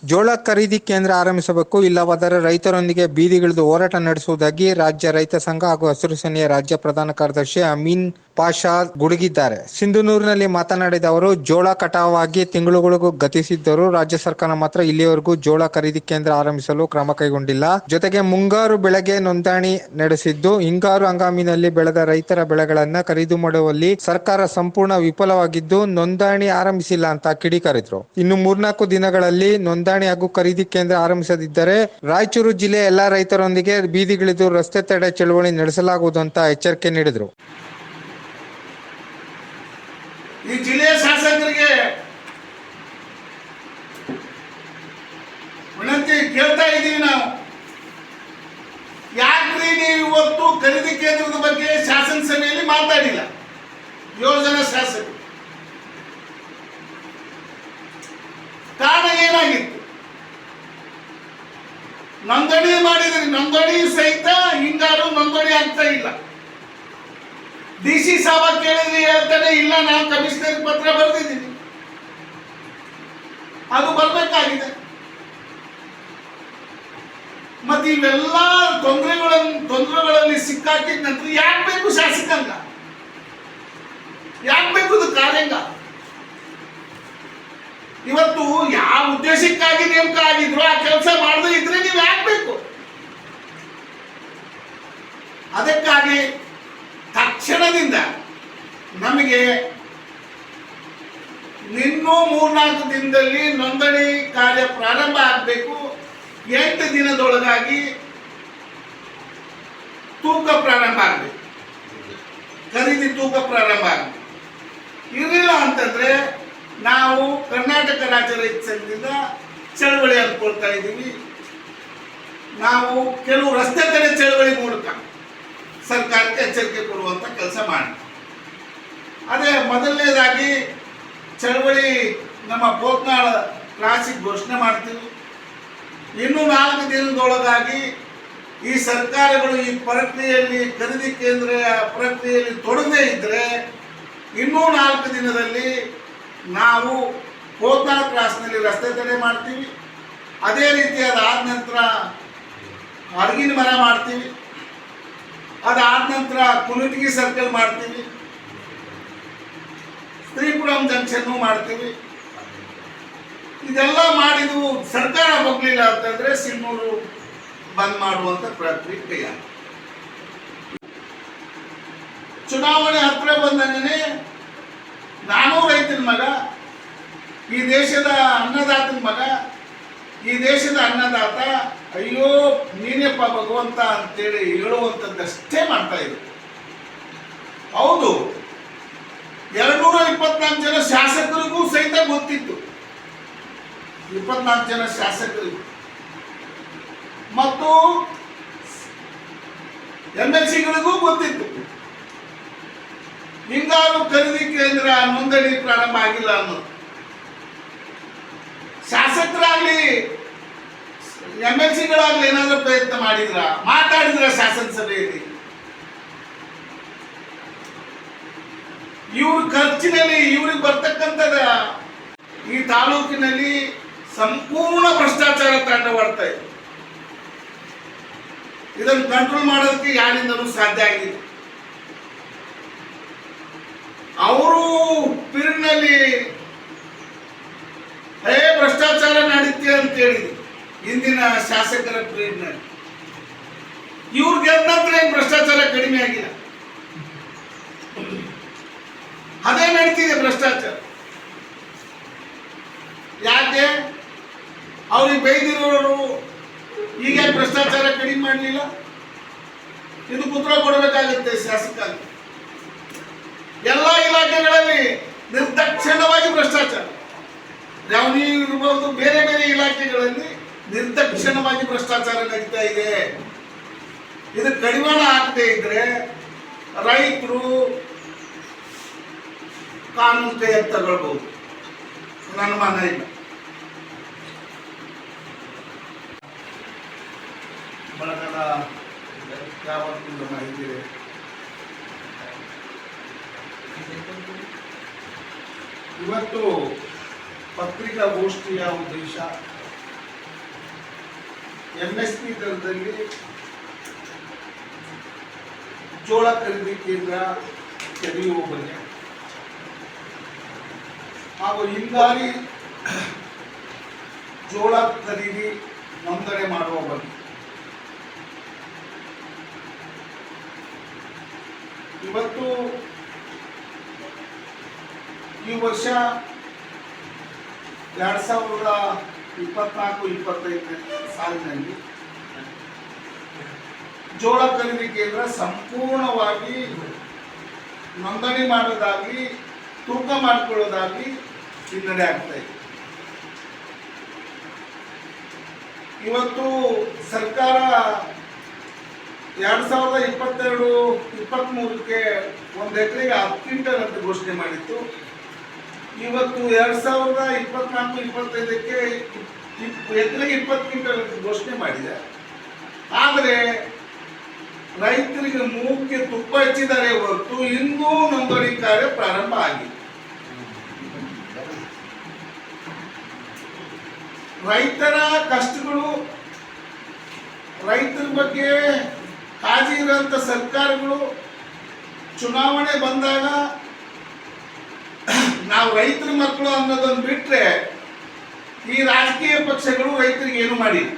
ಜೋಳ ಖರೀದಿ ಕೇಂದ್ರ ಆರಂಭಿಸಬೇಕು, ಇಲ್ಲವಾದರೆ ರೈತರೊಂದಿಗೆ ಬೀದಿಗಿಳಿದು ಹೋರಾಟ ನಡೆಸುವುದಾಗಿ ರಾಜ್ಯ ರೈತ ಸಂಘ ಹಾಗೂ ಹಸಿರು ಸೇನೆಯ ರಾಜ್ಯ ಪ್ರಧಾನ ಕಾರ್ಯದರ್ಶಿ ಅಮೀನ್ ಪಾಷಾ ಗುಡುಗಿದ್ದಾರೆ. ಸಿಂಧನೂರಿನಲ್ಲಿ ಮಾತನಾಡಿದ ಅವರು, ಜೋಳ ಕಟಾವಾಗಿ ತಿಂಗಳುಗಳು ಗತಿಸಿದ್ದರೂ ರಾಜ್ಯ ಸರ್ಕಾರ ಮಾತ್ರ ಇಲ್ಲಿಯವರೆಗೂ ಜೋಳ ಖರೀದಿ ಕೇಂದ್ರ ಆರಂಭಿಸಲು ಕ್ರಮ ಕೈಗೊಂಡಿಲ್ಲ. ಜೊತೆಗೆ ಮುಂಗಾರು ಬೆಳೆಗೆ ನೋಂದಣಿ ನಡೆಸಿದ್ದು, ಹಿಂಗಾರು ಹಂಗಾಮಿನಲ್ಲಿ ಬೆಳೆದ ರೈತರ ಬೆಳೆಗಳನ್ನ ಖರೀದಿ ಮಾಡುವಲ್ಲಿ ಸರ್ಕಾರ ಸಂಪೂರ್ಣ ವಿಫಲವಾಗಿದ್ದು ನೋಂದಣಿ ಆರಂಭಿಸಿಲ್ಲ ಅಂತ ಕಿಡಿಕಾರಿದ್ರು. ಇನ್ನು 3-4 ದಿನಗಳಲ್ಲಿ ನೋಂದಣಿ ಹಾಗೂ ಖರೀದಿ ಕೇಂದ್ರ ಆರಂಭಿಸದಿದ್ದರೆ ರಾಯಚೂರು ಜಿಲ್ಲೆಯ ಎಲ್ಲಾ ರೈತರೊಂದಿಗೆ ಬೀದಿಗಿಳಿದು ರಸ್ತೆ ತಡೆ ಚಳವಳಿ ನಡೆಸಲಾಗುವುದು ಅಂತ ಎಚ್ಚರಿಕೆ ನೀಡಿದರು. ಈ ಜಿಲ್ಲೆಯ ಶಾಸಕರಿಗೆ ವಿನಂತಿ ಕೇಳ್ತಾ ಇದ್ದೀವಿ ನಾವು, ಯಾಕ್ರಿ ನೀವು ಇವತ್ತು ಖರೀದಿ ಕೇಂದ್ರದ ಬಗ್ಗೆ ಶಾಸನ ಸಭೆಯಲ್ಲಿ ಮಾತಾಡಿಲ್ಲ? 7 ಜನ ಶಾಸಕರು. ಕಾರಣ ಏನಾಗಿತ್ತು? ನೋಂದಣಿ ಮಾಡಿದ್ರಿ, ನೋಂದಣಿ ಸಹಿತ ಹಿಂಗಾರು ನೋಂದಣಿ ಆಗ್ತಾ ಇಲ್ಲ. DC ಸಾಬ ಕೇಳಿದ್ರಿ, ಹೇಳ್ತಾನೆ ಇಲ್ಲ ನಾನು ಕಮಿಷನರ್ ಪತ್ರ ಬರೆದಿದ್ದೀನಿ, ಅದು ಬರ್ಬೇಕಾಗಿದೆ. ಮತ್ತೆ ಇವೆಲ್ಲ ತೊಂದರೆಗಳಲ್ಲಿ ಸಿಕ್ಕಾಕಿದ ನಂತರ ಯಾಕೆ ಬೇಕು ಶಾಸಕಾಂಗ? ಯಾಕೆ ಬೇಕು ಇದು ಕಾರ್ಯಾಂಗ? ಇವತ್ತು ಯಾವ ಉದ್ದೇಶಕ್ಕಾಗಿ ನೇಮಕ ಆಗಿದ್ರು ಆ ಕೆಲಸ ಮಾಡದೇ ಇದ್ರೆ ನೀವು ಯಾಕೆ ಬೇಕು? ಅದಕ್ಕಾಗಿ ತಕ್ಷಣದಿಂದ ನಮಗೆ ಇನ್ನೂ 3-4 ದಿನದಲ್ಲಿ ನೋಂದಣಿ ಕಾರ್ಯ ಪ್ರಾರಂಭ ಆಗಬೇಕು. 8 ದಿನದೊಳಗಾಗಿ ತೂಕ ಪ್ರಾರಂಭ ಆಗಬೇಕು, ಖರೀದಿ ತೂಕ ಪ್ರಾರಂಭ ಆಗಬೇಕು. ಇರಲಿಲ್ಲ ಅಂತಂದ್ರೆ ನಾವು ಕರ್ನಾಟಕ ರಾಜ್ಯ ರೈತ ಸಂಘದಿಂದ ಚಳವಳಿ ಅಂದ್ಕೊಳ್ತಾ ಇದ್ದೀವಿ. ನಾವು ಕೆಲವು ರಸ್ತೆ ತಡೆ ಚಳವಳಿ ಮೂಲಕ ಸರ್ಕಾರಕ್ಕೆ ಎಚ್ಚರಿಕೆ ಕೊಡುವಂತ ಕೆಲಸ ಮಾಡಿ, ಅದೇ ಮೊದಲನೇದಾಗಿ ಚಳವಳಿ ನಮ್ಮ ಪೋತ್ನಾಳ ಕ್ಲಾಸಿಗೆ ಘೋಷಣೆ ಮಾಡ್ತೀವಿ. ಇನ್ನೂ 4 ದಿನದೊಳಗಾಗಿ ಈ ಸರ್ಕಾರಗಳು ಈ ಪ್ರಕ್ರಿಯೆಯಲ್ಲಿ ಖರೀದಿ ಕೇಂದ್ರ ಪ್ರಕ್ರಿಯೆಯಲ್ಲಿ ತೊಡಗದೇ ಇದ್ದರೆ ಇನ್ನೂ 4 ದಿನದಲ್ಲಿ ನಾವು ಪೋತ್ನಾಳ ಕ್ರಾಸ್ನಲ್ಲಿ ರಸ್ತೆ ತಡೆ ಮಾಡ್ತೀವಿ. ಅದೇ ರೀತಿ ಅದಾದ ನಂತರ ಅರಗಿನ ಮರ ಮಾಡ್ತೀವಿ, ಅದಾದ ನಂತರ ಕುನುಟಗಿ ಸರ್ಕಲ್ ಮಾಡ್ತೀವಿ, ಸ್ತ್ರೀಪುರಂ ಜಂಕ್ಷನ್ ಮಾಡ್ತೀವಿ. ಇದೆಲ್ಲ ಮಾಡಿದ್ವು ಸರ್ಕಾರ ಹೋಗ್ಲಿಲ್ಲ ಅಂತಂದ್ರೆ ಸಿನ್ನೂರು ಬಂದ್ ಮಾಡುವಂತ ಪ್ರಕ್ರಿಯೆ ಕೈಯಾಗ. ಚುನಾವಣೆ ಹತ್ರ ಬಂದಂಗೆ ನಾನು ರೈತನ ಮಗ, ಈ ದೇಶದ ಅನ್ನದಾತನ ಮಗ, ಈ ದೇಶದ ಅನ್ನದಾತ, ಅಯ್ಯೋ ನೀನೇಪ್ಪ ಭಗವಂತ ಅಂತೇಳಿ ಹೇಳುವಂಥದ್ದಷ್ಟೇ ಮಾಡ್ತಾ ಇದ್ರು. ಹೌದು, 224 ಜನ ಶಾಸಕರಿಗೂ ಸಹಿತ ಗೊತ್ತಿತ್ತು, 24 ಜನ ಶಾಸಕರಿಗೂ ಮತ್ತು MLCಗಳಿಗೂ ಗೊತ್ತಿತ್ತು ಹಿಂಗಾರು ಖರೀದಿ ಕೇಂದ್ರ ನೋಂದಣಿ ಪ್ರಾರಂಭ ಆಗಿಲ್ಲ ಅನ್ನೋದು. ಶಾಸಕರಾಗ್ಲಿ MLCಗಳಾಗ್ಲಿ ಏನಾದರೂ ಪ್ರಯತ್ನ ಮಾತಾಡಿದ್ರ ಶಾಸನಸಭೆಯಲ್ಲಿ? ಇವ್ರ ಖರ್ಚಿನಲ್ಲಿ ಇವ್ರಿಗೆ ಬರ್ತಕ್ಕಂಥದ ಈ ತಾಲೂಕಿನಲ್ಲಿ ಸಂಪೂರ್ಣ ಭ್ರಷ್ಟಾಚಾರ ತಾಂಡವಾಡ್ತಾ ಇದೆ. ಇದನ್ನು ಕಂಟ್ರೋಲ್ ಮಾಡೋದಕ್ಕೆ ಯಾರಿಂದಲೂ ಸಾಧ್ಯ ಆಗಿಲ್ಲ. ಅವರು ಪೀರಿಯಡ್ನಲ್ಲಿ ಭ್ರಷ್ಟಾಚಾರ ನಡೀತೆ ಅಂತ ಹೇಳಿದ್ರು ಹಿಂದಿನ ಶಾಸಕರ ಪೀರಿಯಡ್ನಲ್ಲಿ. ಇವ್ರ ಗೆದ್ದ ನಂತರ ಏನು ಭ್ರಷ್ಟಾಚಾರ ಕಡಿಮೆ ಆಗಿಲ್ಲ, ಅದೇ ನಡೀತಿದೆ ಭ್ರಷ್ಟಾಚಾರ. ಯಾಕೆ ಅವ್ರಿಗೆ ಬೈದಿರೋರು ಈಗ ಭ್ರಷ್ಟಾಚಾರ ಕಡಿಮೆ ಮಾಡಲಿಲ್ಲ? ಇದು ಉತ್ತರ ಕೊಡಬೇಕಾಗುತ್ತೆ ಶಾಸಕ. ಎಲ್ಲ ಇಲಾಖೆಗಳಲ್ಲಿ ನಿರ್ದಾಕ್ಷಿಣ್ಯವಾಗಿ ಭ್ರಷ್ಟಾಚಾರ, ರೆವಿನ್ಯೂ ಇರಬಹುದು, ಬೇರೆ ಬೇರೆ ಇಲಾಖೆಗಳಲ್ಲಿ ನಿರ್ದಾಕ್ಷಿಣ್ಯವಾಗಿ ಭ್ರಷ್ಟಾಚಾರ ನಡೀತಾ ಇದೆ. ಇದು ಕಡಿವಾಣ ಆಗದೆ ಇದ್ರೆ ರೈತರು ಕಾನೂನು ಕೈಯಲ್ಲಿ ತಗೊಳ್ಬಹುದು, ಅನುಮಾನ ಇಲ್ಲ. ಬಳಗದ ಯಾವತ್ತಿಂದ ಮಾಹಿತಿ ಇದೆ. ಇವತ್ತು ಪತ್ರಿಕಾಗೋಷ್ಠಿಯ ಉದ್ದೇಶ MSP ದರದಲ್ಲಿ ಜೋಳ ಖರೀದಿ ಕೇಂದ್ರ ತೆರೆಯುವ ಬಗ್ಗೆ ಹಾಗೂ ಹಿಂಗಾರಿ ಜೋಳ ಖರೀದಿ ನೋಂದಣಿ ಮಾಡುವ ಬಗ್ಗೆ ಇವತ್ತು ಈ ವರ್ಷ 2024-25 ಸಾಲಿನಲ್ಲಿ ಜೋಳ ಖರೀದಿ ಕೇಂದ್ರ ಸಂಪೂರ್ಣವಾಗಿ ನೋಂದಣಿ ಮಾಡೋದಾಗಲಿ ತೂಕ ಮಾಡಿಕೊಳ್ಳೋದಾಗಲಿ ಹಿನ್ನಡೆ ಆಗ್ತಾ ಇದೆ. ಇವತ್ತು ಸರ್ಕಾರ 2022-23ಕ್ಕೆ 1 ಎಕರೆಗೆ 10 ಕ್ವಿಂಟಲ್ ಅಂತ ಘೋಷಣೆ ಮಾಡಿತ್ತು. ಇವತ್ತು 2024-25ಕ್ಕೆ ಎಕರೆಗೆ 20 ಕ್ವಿಂಟಲ್ ಅಂತ ಘೋಷಣೆ ಮಾಡಿದೆ. ಆದರೆ ರೈತರಿಗೆ ಮೂಕ್ಕೆ ತುಪ್ಪ ಹಚ್ಚಿದ್ದಾರೆ ಹೊರತು ಇನ್ನೂ ನೋಂದಣಿ ಕಾರ್ಯ ಪ್ರಾರಂಭ ಆಗಿದೆ. ರೈತರ ಕಷ್ಟಗಳು, ರೈತರ ಬಗ್ಗೆ ಕಾಳಜಿ ಇರುವಂತ ಸರ್ಕಾರಗಳು ಚುನಾವಣೆ ಬಂದಾಗ ನಾವು ರೈತರ ಮಕ್ಕಳು ಅನ್ನೋದನ್ನು ಬಿಟ್ರೆ ಈ ರಾಜಕೀಯ ಪಕ್ಷಗಳು ರೈತರಿಗೆ ಏನು ಮಾಡಿಲ್ಲ.